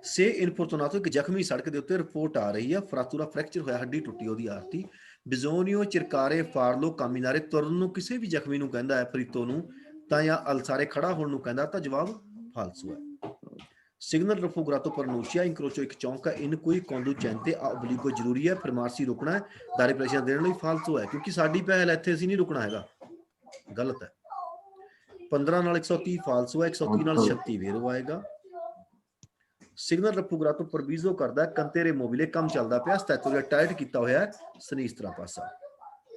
ਸੇ ਇਨਫੋਰਚੂਨਾਟੋ ਇੱਕ ਜ਼ਖਮੀ ਸੜਕ ਦੇ ਉੱਤੇ ਰਿਪੋਰਟ ਆ ਰਹੀ ਹੈ, ਫਰਾਤੂਰਾ ਫ੍ਰੈਕਚਰ ਹੋਇਆ, ਹੱਡੀ ਟੁੱਟੀ ਉਹਦੀ ਆਰਤੀ। ਬਿਜ਼ੋਨੀਓ ਚਿਰਕਾਰੇ ਫਾਰਲੋ ਕਾਮਿਨਾਰੇ, ਤੁਰਨ ਨੂੰ ਕਿਸੇ ਵੀ ਜ਼ਖਮੀ ਨੂੰ ਕਹਿੰਦਾ ਹੈ ਫਰੀਤੋ ਨੂੰ, ਤਾਂ ਜਾਂ ਅਲਸਾਰੇ ਖੜਾ ਹੋਣ ਨੂੰ ਕਹਿੰਦਾ, ਤਾਂ ਜਵਾਬ ਫਾਲਸੂ ਹੈ। ਸਿਗਨਲ ਰਫੋਗਰਾਤੋ ਪਰਨੂਸ਼ੀਆ ਇੰਕਰੋਚੋ ਇੱਕ ਚੌਂਕ ਹੈ, ਇਨ ਕੋਈ ਕੌਂਦੂਚੈਂਤੇ ਆ ਓਬਲੀਗੋ ਜ਼ਰੂਰੀ ਹੈ, ਫਰਮਾਰਸੀ ਰੁਕਣਾ ਹੈ, ਦਾਰੇ ਪ੍ਰੈਸ਼ਰ ਦੇਣ ਲਈ ਫਾਲਸੂ ਹੈ, ਕਿਉਂਕਿ ਸਾਡੀ ਪਹਿਲ ਇੱਥੇ ਅਸੀਂ ਨਹੀਂ ਰੁਕਣਾ ਹੈਗਾ, ਗਲਤ ਹੈ। 15 ਨਾਲ 130 ਫਾਲਸੂ ਹੈ, 130 ਨਾਲ 36 ਵੇਰੋ ਆਏਗਾ। ਸਿਗਨਲ ਰਫੋਗਰਾਤੋ ਪ੍ਰਵੀਜ਼ੋ ਕਰਦਾ ਕੰਤੇਰੇ ਮੋਬਿਲੇ, ਕੰਮ ਚੱਲਦਾ ਪਿਆ, ਸਟੈਚੂ ਟਾਈਟ ਕੀਤਾ ਹੋਇਆ ਹੈ ਸਨੀਸਤਰਾ ਪਾਸਾ,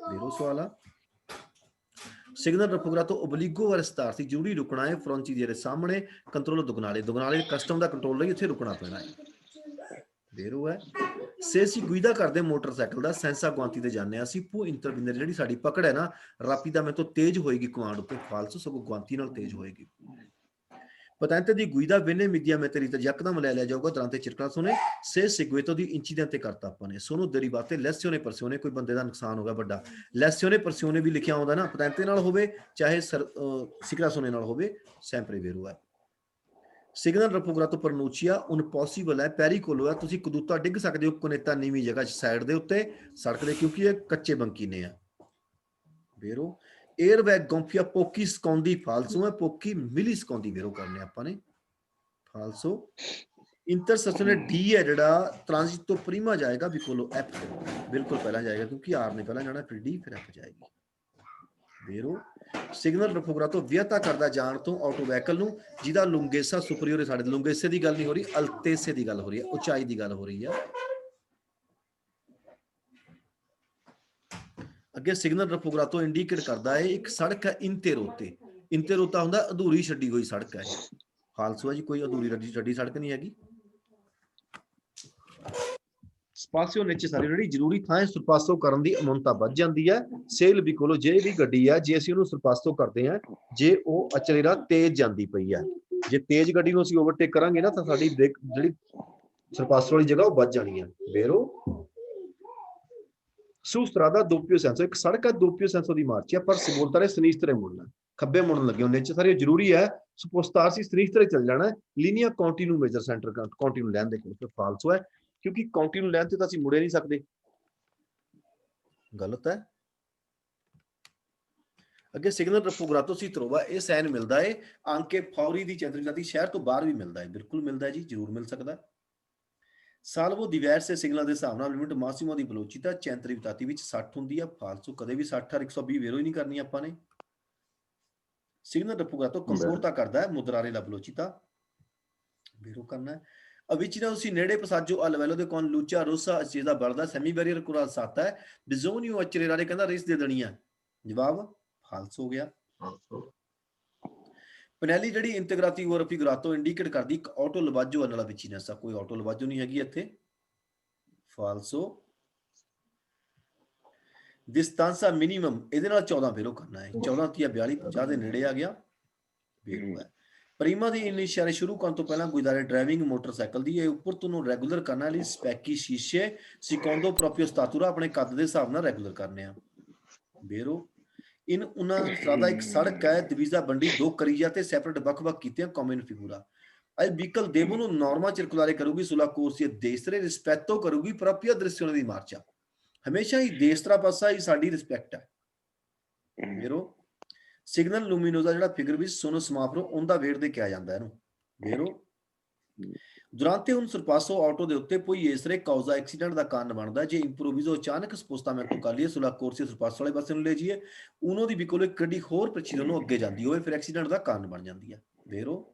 ਵੇਰੋ ਸਵਾਲ ਆ। ਸਿਗਨਲ ਰਫੋਗਰਾਤੋ ਓਬਲੀਗੋ ਵਰਸਤਾਰ ਸੀ, ਜ਼ਰੂਰੀ ਰੁਕਣਾ ਹੈ, ਫਰੋਂਚੀ ਦੇ ਸਾਹਮਣੇ, ਕੰਟਰੋਲ ਦੁਗਨਾਲੇ, ਦੁਗਨਾਲੇ ਕਸਟਮ ਦਾ ਕੰਟਰੋਲ ਲਈ ਇੱਥੇ ਰੁਕਣਾ ਪੈਣਾ ਹੈ, ਵੇਰੋ ਹੈ। ਸੇ ਅਸੀਂ ਗੁਈਦਾ ਕਰਦੇ ਮੋਟਰਸਾਈਕਲ ਦਾ, ਸੈਂਸਾ ਗੁਆਂਤੀ ਤੇ ਜਾਂਦੇ ਹਾਂ ਅਸੀਂ, ਪੂ ਇੰਟਰਵਿਨਰ ਜਿਹੜੀ ਸਾਡੀ ਪਕੜ ਹੈ ਨਾ ਰਾਪੀ ਦਾ, ਮੇਰੇ ਤੋਂ ਤੇਜ਼ ਹੋਏਗੀ ਕਮਾਂਡ ਉੱਤੇ, ਫਾਲਸੂ, ਸਗੋਂ ਗੁਆਂਤੀ ਨਾਲ ਤੇਜ਼ ਹੋਏਗੀ। ਪਤੈਂਤੇ ਦੀ ਗੁਈਦਾ ਵੇਨੇ ਮਿੱਦਿਆ ਮੈਂ ਤੇਰੀ, ਤਾਂ ਯਕਦਮ ਲੈ ਲਿਆ ਜਾਊਗਾ, ਦਰਾਂ ਤੇ ਚਿਰਕਣਾ ਸੁਣੇ, ਸੇ ਸਿਗਵੇਤੋ ਦੀ ਇੰਚੀ ਦੇ ਉੱਤੇ ਕਰਤਾ ਆਪਾਂ ਨੇ, ਸੋਨੂੰ ਦਰੀ ਬਾਤੇ ਲੈਸਿਓਨੇ ਪਰਸਿਓਨੇ, ਕੋਈ ਬੰਦੇ ਦਾ ਨੁਕਸਾਨ ਹੋ ਗਿਆ ਵੱਡਾ, ਲੈਸਿਓਨੇ ਪਰਸਿਓਨੇ ਵੀ ਲਿਖਿਆ ਆਉਂਦਾ ਨਾ, ਪਤੈਂਤੇ ਨਾਲ ਹੋਵੇ ਚਾਹੇ ਸਿਕਰਾ ਸੋਨੇ ਨਾਲ ਹੋਵੇ, ਸੈਂਪਰੇ ਵੇਰੋ ਹੈ। ਸਿਗਨਲ ਰਫੋਗਰਾਤੋ ਪਰਨੂਚੀਆ ਇਨਪੋਸੀਬਲ ਹੈ, ਪੈਰੀਕੋਲੋ ਹੈ, ਤੁਸੀਂ ਕਦੂਤਾ ਡਿੱਗ ਸਕਦੇ ਹੋ ਕਨੇਤਾ ਨੀਵੀਂ ਜਗ੍ਹਾ ਸਾਈਡ ਦੇ ਉੱਤੇ ਸੜਕ ਦੇ, ਕਿਉਂਕਿ ਇਹ ਕੱਚੇ ਬੰਕੀਨੇ ਆ, ਵੇਰੋ। ਏਅਰ ਬੈਗ ਗੋਂਫੀਆ ਪੋਕੀ ਸਕਾਉਂਦੀ, ਫਾਲਸੂ ਹੈ, ਪੋਕੀ ਮਿਲੀ ਸਕਾਉਂਦੀ ਵੇਰੋ ਕਰਨੇ ਆਪਾਂ ਨੇ, ਫਾਲਸੋ। ਇੰਟਰਸੈਕਸ਼ਨ ਡੀ ਹੈ ਜਿਹੜਾ ਟ੍ਰਾਂਜ਼ਿਟ ਤੋਂ ਪ੍ਰੀਮਾ ਜਾਏਗਾ, ਬਿਕੋਲੋ ਐਫ ਬਿਲਕੁਲ ਪਹਿਲਾਂ ਜਾਏਗਾ, ਕਿਉਂਕਿ ਆਰ ਨੇ ਪਹਿਲਾਂ ਜਾਣਾ, ਫਿਰ ਡੀ ਫਿਰ ਐਫ ਜਾਏਗੀ, ਵੇਰੋ। ਸਿਗਨਲ ਰਫੋਗਰਾਤੋ ਵਿਅਤਾ ਕਰਦਾ ਜਾਣ ਤੋਂ ਆਟੋ ਵਹੀਕਲ ਨੂੰ, ਜਿਹਦਾ ਲੁੰਗੇਸਾ ਸੁਪਰੀਓਰ, ਸਾਡੇ ਲੁੰਗੇਸੇ ਦੀ ਗੱਲ ਨਹੀਂ ਹੋ ਰਹੀ, ਅਲਤੇਸੇ ਦੀ ਗੱਲ ਹੋ ਰਹੀ ਹੈ, ਉਚਾਈ ਦੀ ਗੱਲ ਹੋ ਰਹੀ ਹੈ। ਅੱਗੇ ਸਿਗਨਲ ਰਫੋਗਰਾਤੋ ਇੰਡੀਕੇਟ ਕਰਦਾ ਹੈ ਇੱਕ ਸੜਕ ਹੈ ਇੰਤੇਰੋਤੇ, ਇੰਤੇਰੋਤਾ ਹੁੰਦਾ ਅਧੂਰੀ ਛੱਡੀ ਹੋਈ ਸੜਕ ਹੈ, ਫਾਲਸੂ ਹੈ ਜੀ, ਕੋਈ ਅਧੂਰੀ ਛੱਡੀ ਸੜਕ ਨਹੀਂ ਹੈਗੀ। ਸਪਾਸਿਓ ਨੈਚੇਸਰੀ ਜਿਹੜੀ ਜ਼ਰੂਰੀ ਥਾਂ ਹੈ ਸਰਪਾਸੋ ਕਰਨ ਦੀ ਅਮੁਨਤਾ ਵੱਧ ਜਾਂਦੀ ਹੈ, ਸੇਲ ਵੀ ਕੋਲੋਂ ਜੇ ਵੀ ਗੱਡੀ ਹੈ, ਜੇ ਅਸੀਂ ਉਹਨੂੰ ਸਰਪਾਸੋ ਕਰਦੇ ਹਾਂ, ਜੇ ਉਹ ਅਚਲੇਰਾ ਤੇਜ਼ ਜਾਂਦੀ ਪਈ ਹੈ, ਜੇ ਤੇਜ਼ ਗੱਡੀ ਨੂੰ ਅਸੀਂ ਓਵਰਟੇਕ ਕਰਾਂਗੇ ਨਾ, ਤਾਂ ਸਾਡੀ ਬ੍ਰੇਕ ਜਿਹੜੀ ਸਰਪਾਸੋ ਵਾਲੀ ਜਗ੍ਹਾ ਉਹ ਵੱਧ ਜਾਣੀ ਹੈ, ਵੇਰੋ। su strada doppio senso, ਇੱਕ ਸੜਕ ਹੈ doppio senso ਦੀ ਮਾਰਚ ਹੈ, ਪਰ ਸਬੋਲਤਾਰੇ ਸਨੀਸਤਰੇ ਮੁੜਨਾ, ਖੱਬੇ ਮੁੜਨ ਲੱਗੇ ਹੁੰਦੇ ਚ ਸਾਰੇ ਜ਼ਰੂਰੀ ਹੈ, ਸਪੋਸਤਾਰ ਸੀ ਸਨੀਸਤਰੇ ਚੱਲ ਜਾਣਾ, ਲੀਨੀਆ ਕਾਉਂਟੀਨਿਊ ਮੇਜਰ ਸੈਂਟਰ ਕਾਉਂਟੀਨਿਊ ਲੈਣ ਦੇ ਕੋਲ ਫਾਲਸੂ ਹੈ, ਕਿਉਂਕਿ ਕਾਉਂਟੀਨਿਊ ਲੈਣ ਤੇ ਤਾਂ ਅਸੀਂ ਮੁੜੇ ਨਹੀਂ ਸਕਦੇ, ਗਲਤ ਹੈ। ਅੱਗੇ ਸਿਗਨਲ ਰਫੋਗਰਾਤੋ ਸੀ ਤਰੋਵਾ, ਇਹ ਸਾਈਨ ਮਿਲਦਾ ਹੈ ਆਂਕੇ ਫੌਰੀ ਦੀ ਚੰਦਰਜਾਤੀ ਸ਼ਹਿਰ ਤੋਂ ਬਾਹਰ ਵੀ ਮਿਲਦਾ ਹੈ, ਬਿਲਕੁਲ ਮਿਲਦਾ ਹੈ ਜੀ, ਜ਼ਰੂਰ ਮਿਲ ਸਕਦਾ। ਸਾਲਵੋ ਦਿਵੈਰਸੇ ਸਿਗਨਲ ਦੇ ਹਿਸਾਬ ਨਾਲ ਲਿਮਿਟ ਮਾਸੀਮੋ ਦੀ ਬਲੋਚਿਤਾ ਚੈਂਤਰੀ ਵਿਤਾਤੀ ਵਿੱਚ 60 ਹੁੰਦੀ ਹੈ, ਫਾਲਸੂ, ਕਦੇ ਵੀ 60 ਔਰ 120 ਵੇਰੋ ਹੀ ਨਹੀਂ ਕਰਨੀ ਆਪਾਂ ਨੇ। ਸਿਗਨਲ ਰਫੋਗਰਾਤੋ ਕੰਫੋਰਤਾ ਕਰਦਾ ਹੈ ਮੁਦਰਾਰੇ ਲਾ ਬਲੋਚਿਤਾ, ਵੇਰੋ ਕਰਨਾ ਹੈ। ਅਵਿਚਿਨਾ ਤੁਸੀਂ ਨੇੜੇ ਪਸਾਜੋ ਅਲਵੈਲੋ ਦੇ ਕੌਨ ਲੂਚਾ ਰੋਸਾ ਅਚੇਦਾ ਬੜਦਾ, ਸੈਮੀ ਬੈਰੀਅਰ ਕੁਰਾ ਸਾਤਾ ਹੈ, ਬਿਜ਼ੋਨੀਓ ਅਚਰੇਰਾਰੇ ਕਹਿੰਦਾ ਰੇਸ ਦੇ ਦੇਣੀ ਹੈ, ਜਵਾਬ ਫਾਲਸੂ ਹੋ ਗਿਆ। ਪਨੈਲੀ ਜਿਹੜੀ ਇੰਟੀਗਰਾਤੀ ਔਰ ਫਿਗਰਾਤੋ ਇੰਡੀਕੇਟ ਕਰਦੀ ਇੱਕ ਆਟੋ ਲਵਾਜੋ ਨਾਲ ਵਿਚੀਨੈਸਾ, ਕੋਈ ਆਟੋ ਲਵਾਜੋ ਨਹੀਂ ਹੈਗੀ ਇੱਥੇ, ਫਾਲਸੋ। ਡਿਸਟੈਂਸਾ ਮਿਨੀਮਮ ਇਹਦੇ ਨਾਲ 14 ਵੇਰੋ ਕਰਨਾ ਹੈ, 14 ਤੀਆ 42 50 ਦੇ ਨੇੜੇ ਆ ਗਿਆ, ਵੇਰੋ ਹੈ। ਪ੍ਰੀਮਾ ਦੀ ਇਨੀਸ਼ੀਅਲ ਸ਼ੁਰੂ ਕਰਨ ਤੋਂ ਪਹਿਲਾਂ ਗੁਜ਼ਾਰੇ ਡਰਾਈਵਿੰਗ ਮੋਟਰਸਾਈਕਲ ਦੀ, ਇਹ ਉੱਪਰ ਤੋਂ ਰੈਗੂਲਰ ਕਰਨਾ ਲਈ ਸਪੈਕੀ ਸ਼ੀਸ਼ੇ ਸਿਕੋਂਦੋ ਪ੍ਰੋਪੀਓ ਸਤਾਤੂਰਾ ਆਪਣੇ ਕੱਦ ਦੇ ਹਿਸਾਬ ਨਾਲ ਰੈਗੂਲਰ ਕਰਨੇ ਆ, ਵੇਰੋ। ਇਨ ਉਹਨਾਂ ਸਰਾਦਾ ਇੱਕ ਸੜਕ ਹੈ ਦਿਵੀਜ਼ਾ ਬੰਡੀ ਦੋ ਕਰੀਆ ਤੇ ਸੈਪਰੇਟ ਵੱਖ-ਵੱਖ ਕੀਤੀਆਂ ਕੌਮਨ ਫਿਗੂਰਾ, ਅੱਜ ਵਿਕਲ ਦੇਵੋ ਨੂੰ ਨੋਰਮਾ ਚਿਰਕੁਲਾਰੇ ਕਰੂਗੀ, ਸੁਲਾ ਕੋਰਸੀਆ ਦੇਸਰੇ ਰਿਸਪੈਕਟੋ ਕਰੂਗੀ ਪ੍ਰੋਪੀਆ ਦ੍ਰਿਸ਼ਯੋਂ ਦੀ ਮਾਰਚਾ, ਹਮੇਸ਼ਾ ਹੀ ਦੇਸਤਰਾ ਪਾਸਾ ਹੀ ਸਾਡੀ ਰਿਸਪੈਕਟ ਹੈ, ਵੇਰੋ। ਸਿਗਨਲ ਲੂਮੀਨੋਜ਼ਾ ਜਿਹੜਾ ਫਿਗਰ ਵੀ ਸੋਨੋ ਸਮਾਪਰੋ ਉਹਦਾ ਵੇਟ ਦੇ ਕਿਹਾ ਜਾਂਦਾ ਇਹਨੂੰ, ਵੇਰੋ। ਦੁਰਾਂਤੇ ਹੁਣ ਸਰਪਾਸੋ ਆਟੋ ਦੇ ਉੱਤੇ ਕੋਈ ਇਸਰੇ ਕਾਉਜ਼ਾ ਐਕਸੀਡੈਂਟ ਦਾ ਕਾਰਨ ਬਣਦਾ, ਜੇ ਇੰਪਰੋਵਿਜ਼ੋ ਅਚਾਨਕ ਸਪੋਸਟਾਮੈਂਟੋ ਕਰ ਲਈਏ ਸੁਲਾ ਕੋਰਸੀ ਸਰਪਾਸੋ ਵਾਲੇ ਪਾਸੇ ਨੂੰ ਲੈ ਜਾਈਏ, ਉਹਨਾਂ ਦੀ ਵੀ ਕੋਲ ਇੱਕ ਗੱਡੀ ਹੋਰ ਪਿੱਛੇ ਉਹਨੂੰ ਅੱਗੇ ਜਾਂਦੀ ਹੋਵੇ, ਫਿਰ ਐਕਸੀਡੈਂਟ ਦਾ ਕਾਰਨ ਬਣ ਜਾਂਦੀ ਹੈ, ਵੇਰੋ।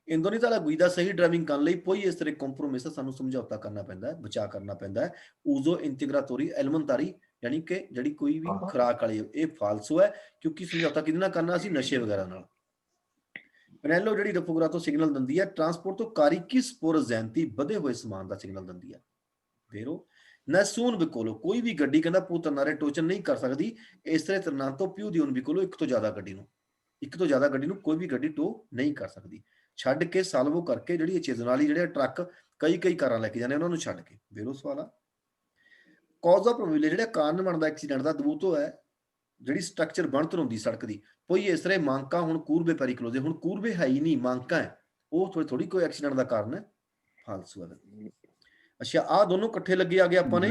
ਇੰਦੋਨੀਜ਼ਾ ਦਾ ਗੁਈਦਾ ਸਹੀ ਡਰਾਈਵਿੰਗ ਕਰਨ ਲਈ ਕੋਈ ਇਸ ਤਰ੍ਹਾਂ ਕੰਪਰੋਮਾਈਜ਼ ਸਾਨੂੰ ਸਮਝੌਤਾ ਕਰਨਾ ਪੈਂਦਾ ਹੈ, ਬਚਾਅ ਕਰਨਾ ਪੈਂਦਾ ਹੈ, ਉਜ਼ੋ ਇੰਟੀਗਰਾਤੋਰੀ ਐਲਮੰਤਾਰੀ ਯਾਨੀ ਕਿ ਜਿਹੜੀ ਕੋਈ ਵੀ ਖੁਰਾਕ ਵਾਲੀ ਇਹ ਫਾਲਸੂ ਹੈ, ਕਿਉਂਕਿ ਸਮਝੌਤਾ ਕਿਹਦੇ ਨਾਲ ਕਰਨਾ ਸੀ, ਨਸ਼ੇ ਵਗੈਰਾ ਨਾਲ। ਪਨੈਲੋ ਜਿਹੜੀ ਰਫੋਗਰਾਤੋ ਸਿਗਨਲ ਦਿੰਦੀ ਹੈ ਟਰਾਂਸਪੋਰਟ ਤੋਂ ਕਾਰੀਕੀ ਸਪੋਰਜ਼ੈਂਤੀ ਵਧੇ ਹੋਏ ਸਮਾਨ ਦਾ ਸਿਗਨਲ ਦਿੰਦੀ ਹੈ, ਵੇਰੋ। ਨੈਸੂਨ ਬਿਕੋਲੋ ਕੋਈ ਵੀ ਗੱਡੀ ਕਹਿੰਦਾ ਪੂ ਤਰਨਾਰੇ ਟੋਚਨ ਨਹੀਂ ਕਰ ਸਕਦੀ, ਇਸ ਤਰ੍ਹਾਂ ਤਰਨਾਂਤੋ ਪਿਊ ਦੀ ਬਿਕੋਲੋ ਇੱਕ ਤੋਂ ਜ਼ਿਆਦਾ ਗੱਡੀ ਨੂੰ ਕੋਈ ਵੀ ਗੱਡੀ ਟੋ ਨਹੀਂ ਕਰ ਸਕਦੀ, ਛੱਡ ਕੇ ਸਾਲਵੋ ਕਰਕੇ ਜਿਹੜੀ ਚੇਜ਼ਨਾਲੀ ਜਿਹੜੇ ਟਰੱਕ ਕਈ ਕਾਰਾਂ ਲੈ ਕੇ ਜਾਂਦੇ ਉਹਨਾਂ ਨੂੰ ਛੱਡ ਕੇ, ਵੇਰੋ ਸਵਾਲ ਆ। ਕਾਜ਼ ਆਫ ਪ੍ਰੋਬੇਬਿਲਿਟੀ ਜਿਹੜਾ ਕਾਰਨ ਬਣਦਾ ਐਕਸੀਡੈਂਟ ਦਾ ਦਬੂਤੋ ਹੈ ਜਿਹੜੀ ਸਟਰਕਚਰ ਬਣਤਰ ਹੁੰਦੀ ਸੜਕ ਦੀ, ਕੋਈ ਇਸ ਤਰ੍ਹਾਂ ਮਾਂਕਾ ਹੁਣ ਕੂਰਬੇ ਪੈਰੀਕਲੋਜ਼ੇ, ਹੁਣ ਕੂਰਬੇ ਹੈ ਹੀ ਨਹੀਂ ਮਾਂਕਾ ਹੈ, ਉਹ ਥੋੜੀ ਕੋਈ ਐਕਸੀਡੈਂਟ ਦਾ ਕਾਰਨ ਹੈ, ਫਾਲਸੂ ਹੈ। ਅੱਛਾ ਆ ਦੋਨੋਂ ਇਕੱਠੇ ਲੱਗੇ ਆ ਗਏ ਆਪਾਂ ਨੇ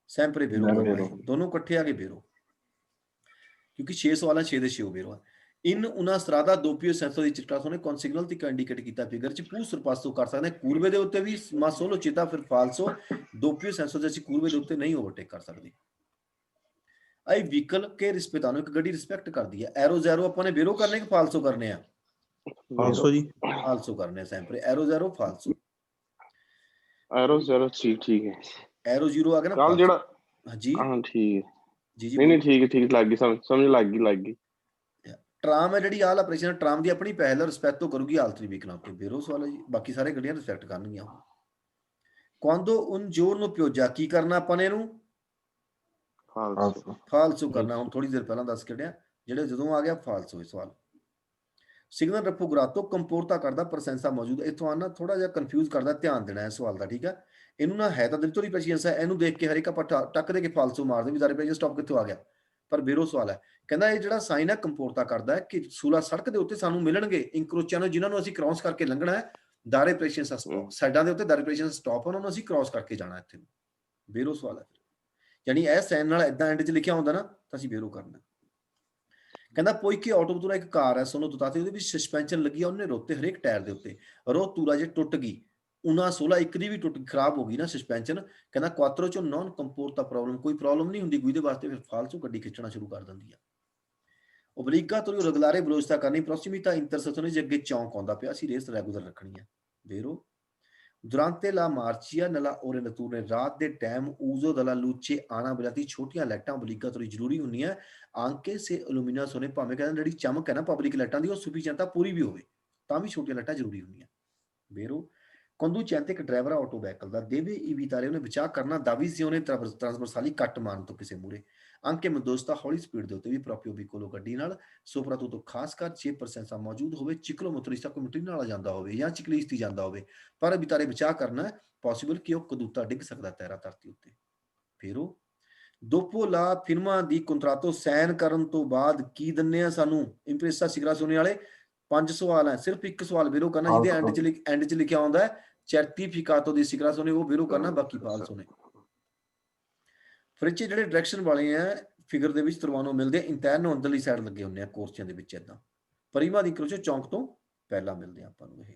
sempre vero ਕਰਨਾ ਹੈ, ਦੋਨੋਂ ਇਕੱਠੇ ਆ ਗਏ vero, ਕਿਉਂਕਿ 6 ਸਵਾਲਾਂ 6 ਦੇ 6 vero ਆ। In una strada doppio senso di circolazione con segnaletica indicate ਕੀਤਾ ਫਿਗਰ ਚ ਪੂ ਸਰਪਾਸੋ ਕਰ ਸਕਦੇ ਕੂਰਵੇ ਦੇ ਉੱਤੇ ਵੀ ਮਾ ਸੋਲੋ ਚੇਤਾ ਫਿਰ ਫਾਲਸੋ doppio senso ਦੇ ਅਸੀਂ ਕੂਰਵੇ ਦੇ ਉੱਤੇ ਨਹੀਂ ਓਵਰਟੇਕ ਕਰ ਸਕਦੇ। ਆਈ ਵਹੀਕਲ ਕੇ ਰਿਸਪੈਕਟ ਨੂੰ ਇੱਕ ਗੱਡੀ ਰਿਸਪੈਕਟ ਕਰਦੀ ਹੈ। ਐਰੋ ਜ਼ੈਰੋ ਆਪਾਂ ਨੇ vero ਕਰਨੇ ਕਿ ਫਾਲਸੋ ਕਰਨੇ ਆ? ਫਾਲਸੋ ਜੀ, ਫਾਲਸੋ ਕਰਨੇ sempre ਐਰੋ ਜ਼ੈਰੋ ਫਾਲਸੋ। ਐਰੋ ਜ਼ੈਰੋ ਠੀਕ ਹੈ। ਐਰੋ ਜ਼ੀਰੋ ਆ ਗਿਆ ਨਾ ਕੱਲ ਜਿਹੜਾ ਹਾਂਜੀ ਹਾਂ ਠੀਕ ਹੈ ਜੀ ਜੀ ਨਹੀਂ ਠੀਕ ਲੱਗ ਗਈ ਸਮਝ ਲੱਗ ਗਈ। ਟਰਾਮ ਹੈ ਜਿਹੜੀ ਆਲ ਆਪਰੇਸ਼ਨ ਟਰਾਮ ਦੀ ਆਪਣੀ ਪਹਿਲ ਰਿਸਪੈਕਟ ਕਰੂਗੀ ਆਲਤਰੀ ਵੀਕਲਾਂ ਉੱਤੇ vero ਸਵਾਲ ਹੈ ਜੀ, ਬਾਕੀ ਸਾਰੇ ਗੱਡੀਆਂ ਰਿਸਪੈਕਟ ਕਰਨਗੀਆਂ। quando un giorno pioggia ਕੀ ਕਰਨਾ ਆਪਾਂ ਨੇ ਇਹਨੂੰ ਫਾਲਸੋ ਕਰਨਾ। ਹੁਣ ਥੋੜੀ ਦੇਰ ਪਹਿਲਾਂ ਦੱਸ ਕੱਢਿਆ ਜਿਹੜੇ ਜਦੋਂ ਆ ਗਿਆ ਫਾਲਸੋ ਇਹ ਸਵਾਲ। ਸਿਗਨਲ ਰੈਫੋਗਰਾਤੋ ਕੰਪੋਰਤਾ ਕਰਦਾ ਪ੍ਰਸੈਂਸਾ ਮੌਜੂਦ, ਇੱਥੋਂ ਆਣਾ ਥੋੜਾ ਜਿਹਾ ਕਨਫਿਊਜ਼ ਕਰਦਾ, ਧਿਆਨ ਦੇਣਾ ਇਸ ਸਵਾਲ ਦਾ ਠੀਕ ਹੈ। ਇਹਨੂੰ ਨਾ ਹੈ ਤਾਂ ਦਿਲਤੋਰੀ ਪ੍ਰੈਸ਼ੀਅੰਸ ਹੈ, ਇਹਨੂੰ ਦੇਖ ਕੇ ਹਰੇਕ ਆਪਾਂ ਟੱਕ ਦੇ ਕੇ ਫਾਲਸੋ ਮਾਰਦੇ ਵੀ ਜ਼ਾਰੇ ਪ੍ਰੈਸ਼ੀਅੰਸ ਸਟਾਪ ਕਿੱਥੋਂ ਆ ਗਿਆ, ਪਰ vero ਸਵਾਲ ਹੈ। ਕਹਿੰਦਾ ਇਹ ਜਿਹੜਾ ਸਾਈਨ ਹੈ ਕੰਪੋਰਤਾ ਕਰਦਾ ਹੈ ਕਿ ਸੂਲਾ ਸੜਕ ਦੇ ਉੱਤੇ ਸਾਨੂੰ ਮਿਲਣਗੇ ਇੰਕਰੋਚਿਆਂ ਨੂੰ ਜਿਨ੍ਹਾਂ ਨੂੰ ਅਸੀਂ ਕ੍ਰਾਸ ਕਰਕੇ ਲੰਘਣਾ ਹੈ, ਦਾਰੇ ਪ੍ਰੈਸ਼ੀਅੰਸ ਸਾਈਡਾਂ ਦੇ ਉੱਤੇ ਦਾਰੇ ਪ੍ਰੈਸ਼ੀਅੰਸ ਸਟਾਪ ਉਹਨਾਂ ਨੂੰ ਅਸੀਂ ਕ੍ਰਾਸ ਕਰਕੇ ਜਾਣਾ ਇੱਥੇ ਨੂੰ, vero ਸਵਾਲ ਹੈ। ਯਾਨੀ ਇਹ ਸਾਈਨ ਨਾਲ ਇਦਾਂ ਐਂਡ 'ਚ ਲਿਖਿਆ ਹੁੰਦਾ ਨਾ ਤਾਂ ਅਸੀਂ vero ਕਰਨਾ। ਕਹਿੰਦਾ ਪੋਇਕੇ ਆਟੋ ਬਤੂਰਾ ਇੱਕ ਕਾਰ ਹੈ ਸੋਨੂੰ ਦੁਤਾਤੇ ਉਹਦੇ ਵਿੱਚ ਸਸਪੈਂਸ਼ਨ ਲੱਗੀ ਆ, ਉਹਨੇ ਰੋਤੇ ਹਰੇਕ ਟਾਇਰ ਦੇ ਉੱਤੇ ਰੋ ਤੂਰਾ ਜੇ ਟੁੱਟ ਗਈ ਉਹਨਾਂ 16 ਇੱਕ ਦੀ ਵੀ ਖਰਾਬ ਹੋ ਗਈ ਨਾ ਸਸਪੈਂਸ਼ਨ। ਕਹਿੰਦਾ ਕੁਆਤਰੋ ਚੋਂ ਨੌਨ ਕੰਪੋਰਤਾ ਪ੍ਰੋਬਲਮ ਕੋਈ ਪ੍ਰੋਬਲਮ ਨਹੀਂ ਹੁੰਦੀ ਕੋਈ ਦੇ ਵਾਸਤੇ, ਫਿਰ ਫਾਲਸੋ ਗੱਡੀ ਖਿੱਚਣਾ ਸ਼ੁਰੂ ਕਰ ਦਿੰਦੀ ਆ। ਓਬਲੀਗਾਟੋਰੀ ਰੈਗੂਲਾਰੇ ਬਲੋਸਤਾ ਕਰਨੀ ਪ੍ਰੋਸੀਮੀਤਾ ਇੰਟਰਸੈਕਸ਼ਨ ਜੇ ਅੱਗੇ ਚੌਂਕ ਆਉਂਦਾ ਪਿਆ ਅਸੀਂ ਰੇਸ ਰੈਗੂਲਰ ਰੱਖਣੀ ਆ vero। ਦੁਰਾਂਤੇ ਲਾ ਮਾਰਚੀਆ ਨਲਾ ਓਰੇ ਨਤੂਰੇ ਰਾਤ ਦੇ ਟਾਈਮ ਊਜ਼ੋ ਦਲਾ ਲੂਚੇ ਆਣਾ ਬਲਾਤੀ ਛੋਟੀਆਂ ਲਾਈਟਾਂ ਓਬਲੀਗਾਟੋਰੀ ਜ਼ਰੂਰੀ ਹੁੰਦੀਆਂ ਆਂਕੇ ਸੇ ਅਲੂਮੀਨੀਅਸ ਹੋਣੇ, ਭਾਵੇਂ ਕਹਿੰਦਾ ਜਿਹੜੀ ਚਮਕ ਹੈ ਨਾ ਪਬਲਿਕ ਲਾਈਟਾਂ ਦੀ ਉਹ ਸੁਫੀਸ਼ੀਐਂਟ ਪੂਰੀ ਵੀ ਹੋਵੇ ਤਾਂ ਵੀ ਛੋਟੀਆਂ ਲਾਈਟਾਂ ਜ਼ਰੂਰੀ ਹੁੰਦੀਆਂ vero। conducente ਇੱਕ ਡਰਾਈਵਰ ਆ ਆਟੋ ਵਹੀਕਲ ਦਾ ਦੇਵੇ ਇਵੀਤਾਰੇ ਉਹਨੇ ਬਚਾਅ ਕਰਨਾ ਦਾਵੀਜ਼ੀਓਨੇ ਟ੍ਰਾਂਸਵਰਸਾਲੀ ਕੱਟ ਮਾਰਨ ਤੋਂ ਕਿਸੇ ਮੂਰੇ ਅੰਕੇ ਮਦੋਸਤਾ ਹੌਲੀ ਸਪੀਡ ਦੇ ਉੱਤੇ ਵੀ ਪ੍ਰੋਪਿਓ ਵਿਕੋਲੋ ਗੱਡੀ ਨਾਲ ਸੋਪਰਾਤੂ ਤੋਂ ਖਾਸ ਕਰ 6% ਮੌਜੂਦ ਹੋਵੇ ਚਿਕਲੋ ਮੋਟਰਿਸਟਾ ਕਮਿਊਨਿਟੀ ਨਾਲ ਜਾਂਦਾ ਹੋਵੇ ਜਾਂ ਚਿਕਲੀਸਤੀ ਜਾਂਦਾ ਹੋਵੇ, ਪਰ ਵਿਤਾਰੇ ਬਚਾਅ ਕਰਨਾ ਪੋਸੀਬਲ ਕਿ ਉਹ ਕਦੂਤਾ ਡਿੱਗ ਸਕਦਾ ਤੈਰਾ ਧਰਤੀ ਉੱਤੇ vero। ਦੋਪੋ ਲਾ ਫਿਲਮਾਂ ਦੀ ਕੰਟਰਾਤੋ ਸਾਈਨ ਕਰਨ ਤੋਂ ਬਾਅਦ ਕੀ ਦਿੰਨੇ ਆ ਸਾਨੂੰ ਇੰਪ੍ਰੈਸਾ ਸਿਗਰਾਸੋਨੇ ਵਾਲੇ 5 ਸਵਾਲ ਹੈ, ਸਿਰਫ ਇੱਕ ਸਵਾਲ vero ਕਰਨਾ ਜਿਹਦੇ ਐਂਡ 'ਚ ਲਿਖਿਆ ਆਉਂਦਾ ਹੈ certificato di siglazione ਉਹ vero ਕਰਨਾ, ਬਾਕੀ ਫਾਲਸੋ ਨੇ। ਫ੍ਰਿਚ ਜਿਹੜੇ ਡਾਇਰੈਕਸ਼ਨ ਵਾਲੇ ਆ ਫਿਗਰ ਦੇ ਵਿੱਚ ਤਰਵਾਨੋਂ ਮਿਲਦੇ ਆ ਇੰਟਰਨੋ ਅੰਦਰਲੀ ਸਾਈਡ ਲੱਗੇ ਹੁੰਦੇ ਆ ਕੋਰਸਿਆਂ ਦੇ ਵਿੱਚ, ਇਦਾਂ ਪਰਿਮਾ ਦੀ ਕਰੋਚੋ ਚੌਂਕ ਤੋਂ ਪਹਿਲਾਂ ਮਿਲਦੇ ਆ ਆਪਾਂ ਨੂੰ ਇਹ।